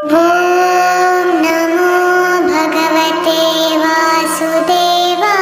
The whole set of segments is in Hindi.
ॐ नमो भगवते वासुदेवाय।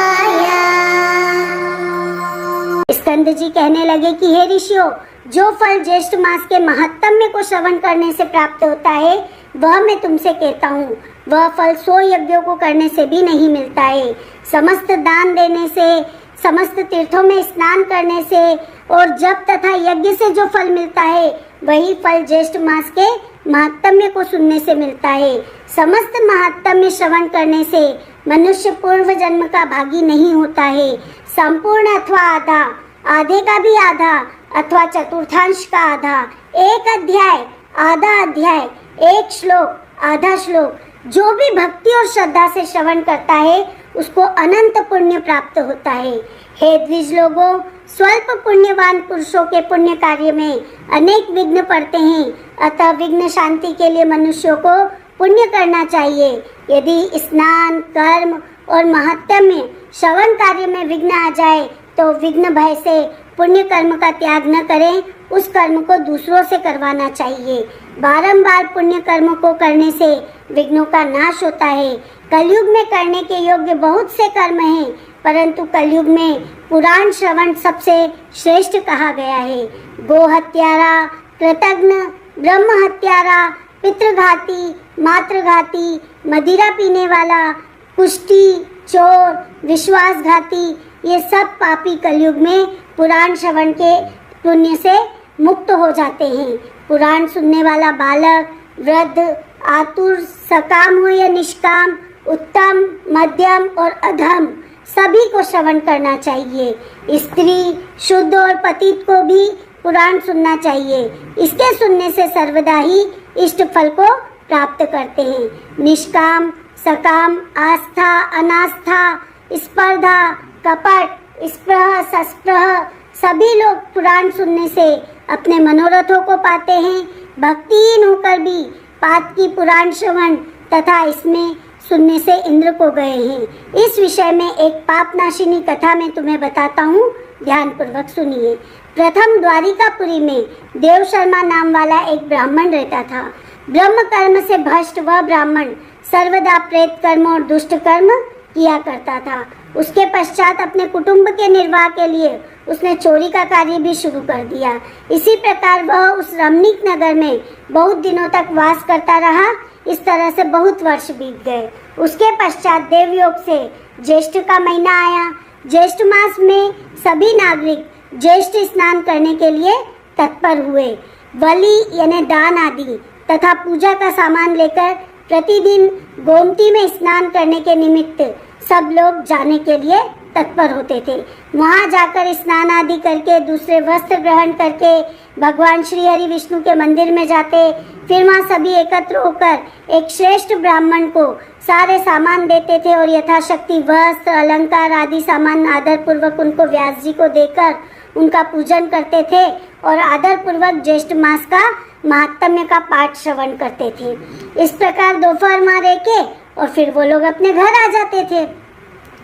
स्कंद जी कहने लगे कि हे ऋषियों, जो फल ज्येष्ठ मास के महात्म्य को श्रवण करने से प्राप्त होता है वह मैं तुमसे कहता हूँ। वह फल 100 यज्ञों को करने से भी नहीं मिलता है। समस्त दान देने से, समस्त तीर्थों में स्नान करने से और जप तथा यज्ञ से जो फल मिलता है वही फल ज्येष्ठ मास के महात्म्य को सुनने से मिलता है। समस्त महात्म्य श्रवण करने से मनुष्य पूर्व जन्म का भागी नहीं होता है। संपूर्ण अथवा आधा, आधे का भी आधा अथवा चतुर्थांश का आधा, एक अध्याय, आधा अध्याय, एक श्लोक, आधा श्लोक, जो भी भक्ति और श्रद्धा से श्रवण करता है उसको अनंत पुण्य प्राप्त होता है। हे द्विज लोगों, स्वल्प पुण्यवान पुरुषों के पुण्य कार्य में अनेक विघ्न पड़ते हैं, अतः विघ्न शांति के लिए मनुष्यों को पुण्य करना चाहिए। यदि स्नान, कर्म और महात्म्य श्रवण कार्य में विघ्न आ जाए तो विघ्न भय से पुण्य कर्म का त्याग न करें, उस कर्म को दूसरों से करवाना चाहिए। बारंबार पुण्य कर्म को करने से विघ्नों का नाश होता है। कलयुग में करने के योग्य बहुत से कर्म हैं, परंतु कलयुग में पुराण श्रवण सबसे श्रेष्ठ कहा गया है। गो हत्यारा, कृतघ्न, ब्रह्म हत्यारा, पितृघाती, मातृघाती, मदिरा पीने वाला, कुष्ठी, चोर, विश्वासघाती, ये सब पापी कलयुग में पुराण श्रवण के पुण्य से मुक्त हो जाते हैं। पुराण सुनने वाला बालक, वृद्ध, आतुर, सकाम हो या निष्काम, उत्तम, मध्यम और अधम, सभी को श्रवण करना चाहिए। स्त्री, शुद्ध और पतित को भी पुराण सुनना चाहिए। इसके सुनने से सर्वदा ही इष्ट फल को प्राप्त करते हैं। निष्काम, सकाम, आस्था, अनास्था, स्पर्धा, कपट, स्पृह, सस्पृह, सभी लोग पुराण सुनने से अपने मनोरथों को पाते हैं। भक्तिहीन होकर भी पात की पुराण श्रवण तथा इसमें सुनने से इंद्र को गए हैं। इस विषय में एक पापनाशिनी कथा मैं तुम्हें बताता हूँ, ध्यान पूर्वक सुनिए। प्रथम द्वारिकापुरी में देव शर्मा नाम वाला एक ब्राह्मण रहता था। ब्रह्म कर्म से भ्रष्ट वह ब्राह्मण सर्वदा प्रेत कर्म और दुष्ट कर्म किया करता था। उसके पश्चात अपने कुटुंब के निर्वाह के लिए उसने चोरी का कार्य भी शुरू कर दिया। इसी प्रकार वह उस रमणीक नगर में बहुत दिनों तक वास करता रहा। इस तरह से बहुत वर्ष बीत गए। उसके पश्चात देवयोग से ज्येष्ठ का महीना आया। ज्येष्ठ मास में सभी नागरिक ज्येष्ठ स्नान करने के लिए तत्पर हुए। बलि यानी दान आदि तथा पूजा का सामान लेकर प्रतिदिन गोमती में स्नान करने के निमित्त सब लोग जाने के लिए तत्पर होते थे। वहां जाकर स्नान आदि करके दूसरे वस्त्र ग्रहण करके भगवान श्री हरि विष्णु के मंदिर में जाते। फिर वहां सभी एकत्र होकर एक श्रेष्ठ ब्राह्मण को सारे सामान देते थे और यथाशक्ति वस्त्र, अलंकार आदि सामान आदर पूर्वक उनको व्यास जी को देकर उनका पूजन करते थे और आदर पूर्वक ज्येष्ठ मास का महात्म्य का पाठ श्रवण करते थे। इस प्रकार दोपहर वहां रह के और फिर वो लोग अपने घर आ जाते थे।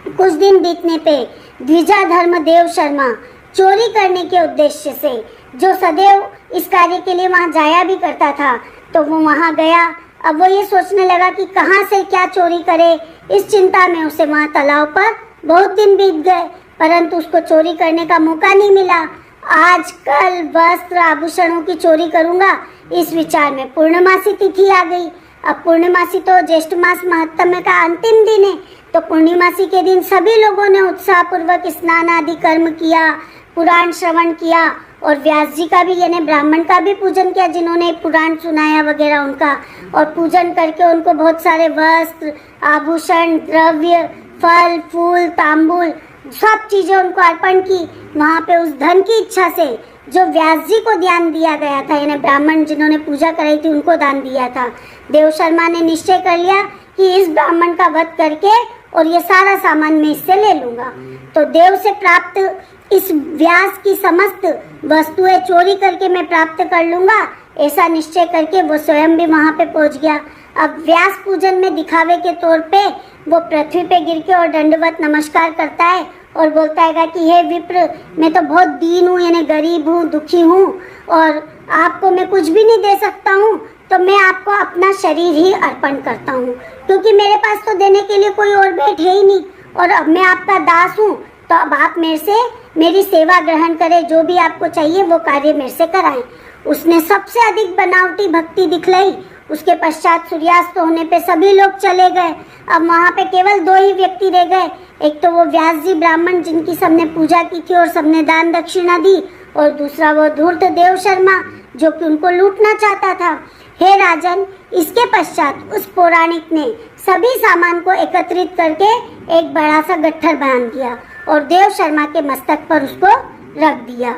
कुछ दिन बीतने पे द्विजाधर्म देव शर्मा चोरी करने के उद्देश्य से, जो सदैव इस कार्य के लिए वहां जाया भी करता था, तो वो वहां गया। अब वो ये सोचने लगा कि कहाँ से क्या चोरी करे। इस चिंता में उसे वहां तालाब पर बहुत दिन बीत गए, परंतु उसको चोरी करने का मौका नहीं मिला। आज कल वस्त्र आभूषणों की चोरी करूंगा, इस विचार में पूर्णमासी तिथि आ गई। अब पूर्णिमासी तो ज्येष्ठ मास महात्म्य का अंतिम दिन है, तो पूर्णिमासी के दिन सभी लोगों ने उत्साह पूर्वक स्नान आदि कर्म किया, पुराण श्रवण किया और व्यास जी का भी यानी ब्राह्मण का भी पूजन किया जिन्होंने पुराण सुनाया वगैरह उनका। और पूजन करके उनको बहुत सारे वस्त्र, आभूषण, द्रव्य, फल, फूल, तांबूल सब चीजें उनको अर्पण की। वहाँ पे उस धन की इच्छा से जो व्यास जी को दान दिया गया था, यानी ब्राह्मण जिन्होंने पूजा कराई थी उनको दान दिया था, देव शर्मा ने निश्चय कर लिया कि इस ब्राह्मण का वध करके और ये सारा सामान मैं इससे ले लूंगा। तो देव से प्राप्त इस व्यास की समस्त वस्तुएं चोरी करके मैं प्राप्त कर लूंगा, ऐसा निश्चय करके वो स्वयं भी वहाँ पे पहुँच गया। अब व्यास पूजन में दिखावे के तौर पे वो पृथ्वी पे गिर के और दंडवत नमस्कार करता है और बोलता है कि हे विप्र, मैं तो बहुत दीन हूँ, यानी गरीब हूँ, दुखी हूँ और आपको मैं कुछ भी नहीं दे सकता हूँ, तो मैं आपको अपना शरीर ही अर्पण करता हूँ, क्योंकि मेरे पास तो देने के लिए कोई और भेंट है ही नहीं, और अब मैं आपका दास हूँ, तो अब आप मेरे से मेरी सेवा ग्रहण करें, जो भी आपको चाहिए वो कार्य मेरे से कराएं। उसने सबसे अधिक बनावटी भक्ति दिखलाई। उसके पश्चात सूर्यास्त होने पे सभी लोग चले गए। अब वहाँ पे केवल 2 ही व्यक्ति रह गए। एक तो वो व्यास जी ब्राह्मण जिनकी सबने पूजा की थी और सबने दान दक्षिणा दी, और दूसरा वो धूर्त देव शर्मा जो कि उनको लूटना चाहता था। हे राजन, इसके पश्चात उस पौराणिक ने सभी सामान को एकत्रित करके एक बड़ा सा गट्ठर बांध दिया और देव शर्मा के मस्तक पर उसको रख दिया।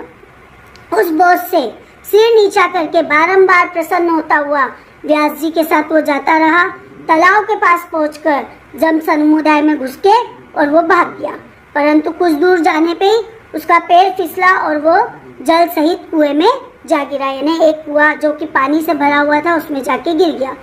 उस बोझ से सिर नीचा करके बारंबार प्रसन्न होता हुआ व्यास जी के साथ वो जाता रहा। तालाब के पास पहुंचकर जन समुदाय में घुस के और वो भाग गया, परंतु कुछ दूर जाने पे ही उसका पैर फिसला और वो जल सहित कुएं में जा गिरा, यानी एक कुआं जो कि पानी से भरा हुआ था उसमें जाके गिर गया।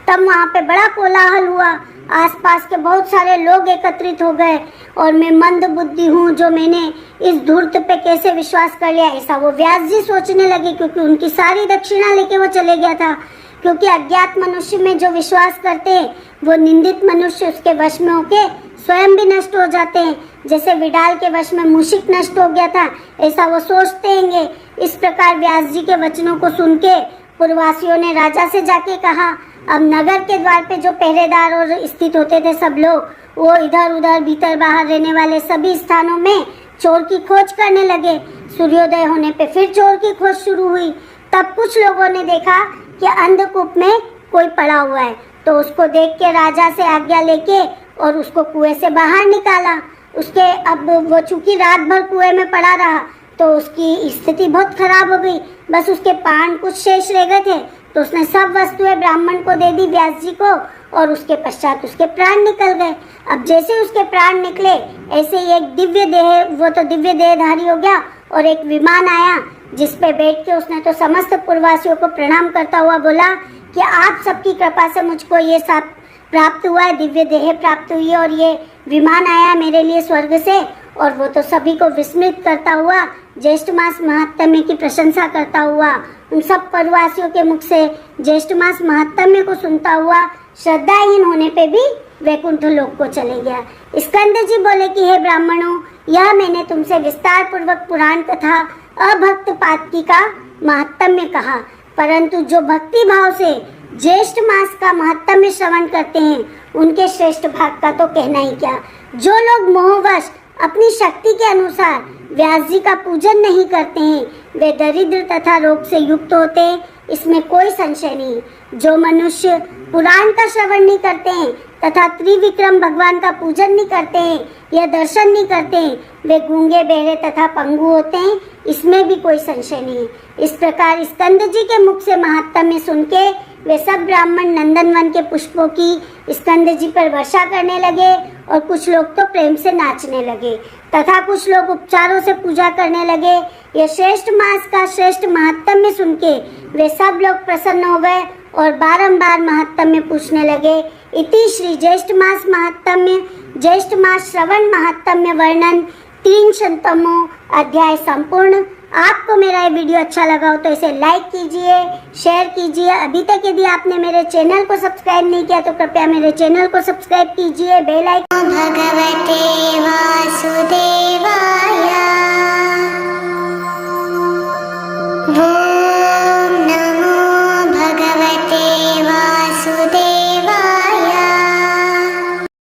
तब वहाँ पे बड़ा कोलाहल हुआ, आसपास के बहुत सारे लोग एकत्रित हो गए, और मैं मंद बुद्धि हूँ जो मैंने इस धूर्त पे कैसे विश्वास कर लिया, ऐसा वो व्यास जी सोचने लगे, क्योंकि उनकी सारी दक्षिणा लेके वो चले गया था। क्योंकि अज्ञात मनुष्य में जो विश्वास करते हैं वो निंदित मनुष्य उसके वश में होके स्वयं भी नष्ट हो जाते हैं। जैसे विडाल के वश में मूषिक नष्ट हो गया था, ऐसा वो सोचते हैं। इस प्रकार व्यास जी के वचनों को सुन के पूर्ववासियों ने राजा से जाके कहा। अब नगर के द्वार पे जो पहरेदार और स्थित होते थे सब लोग, वो इधर उधर भीतर बाहर रहने वाले सभी स्थानों में चोर की खोज करने लगे। सूर्योदय होने पे फिर चोर की खोज शुरू हुई। तब कुछ लोगों ने देखा कि अंधकूप में कोई पड़ा हुआ है, तो उसको देख के राजा से आज्ञा लेके और उसको कुएं से बाहर निकाला। उसके अब वो चूंकि रात भर कुएं में पड़ा रहा तो उसकी स्थिति बहुत खराब हो गई। बस उसके प्राण कुछ शेष रह गए थे, तो उसने सब वस्तुएं ब्राह्मण को दे दी, व्यास जी को, और उसके पश्चात उसके प्राण निकल गए। अब जैसे उसके प्राण निकले ऐसे ही एक दिव्य देह, वो तो दिव्य देहधारी हो गया, और एक विमान आया जिस पे बैठ के उसने तो समस्त पूर्ववासियों को प्रणाम करता हुआ बोला कि आप सबकी कृपा से मुझको ये सब प्राप्त हुआ है, दिव्य देह प्राप्त हुई है, और ये विमान आया मेरे लिए स्वर्ग से। और वो तो सभी को विस्मृत करता हुआ ज्येष्ठ मास महात्म्य की प्रशंसा करता हुआ उन सब पूर्ववासियों के मुख से ज्येष्ठ मास महात्म्य को सुनता हुआ श्रद्धाहीन होने पे भी वैकुंठ लोक को चले गया। स्कंद जी बोले कि हे ब्राह्मणों, यह मैंने तुमसे विस्तार पूर्वक पुराण कथा अभक्त पातकी का महात्म्य कहा, परंतु जो भक्ति भाव से ज्येष्ठ मास का महात्म्य श्रवण करते हैं उनके श्रेष्ठ भाग का तो कहना ही क्या। जो लोग मोहवश अपनी शक्ति के अनुसार व्यास जी का पूजन नहीं करते हैं वे दरिद्र तथा रोग से युक्त होते हैं, इसमें कोई संशय नहीं। जो मनुष्य पुराण का श्रवण नहीं करते हैं तथा त्रिविक्रम भगवान का पूजन नहीं करते हैं या दर्शन नहीं करते हैं वे गूंगे बहरे तथा पंगु होते हैं, इसमें भी कोई संशय नहीं। इस प्रकार स्कंद जी के मुख से महात्म्य सुन के वे सब ब्राह्मण नंदनवन के पुष्पों की स्कंद जी पर वर्षा करने लगे, और कुछ लोग तो प्रेम से नाचने लगे तथा कुछ लोग उपचारों से पूजा करने लगे। यह श्रेष्ठ मास का श्रेष्ठ महात्म्य सुन के वे सब लोग प्रसन्न हो गए और बारंबार महात्म्य पूछने लगे। इति श्री ज्येष्ठ मास महात्म्य ज्येष्ठ मास श्रवण महात्म्य वर्णन 300 अध्याय संपूर्ण। आपको मेरा ये वीडियो अच्छा लगा हो तो इसे लाइक कीजिए, शेयर कीजिए। अभी तक यदि आपने मेरे चैनल को सब्सक्राइब नहीं किया तो कृपया मेरे चैनल को सब्सक्राइब कीजिए, बेल आइकन। भगवते वासुदेवाय।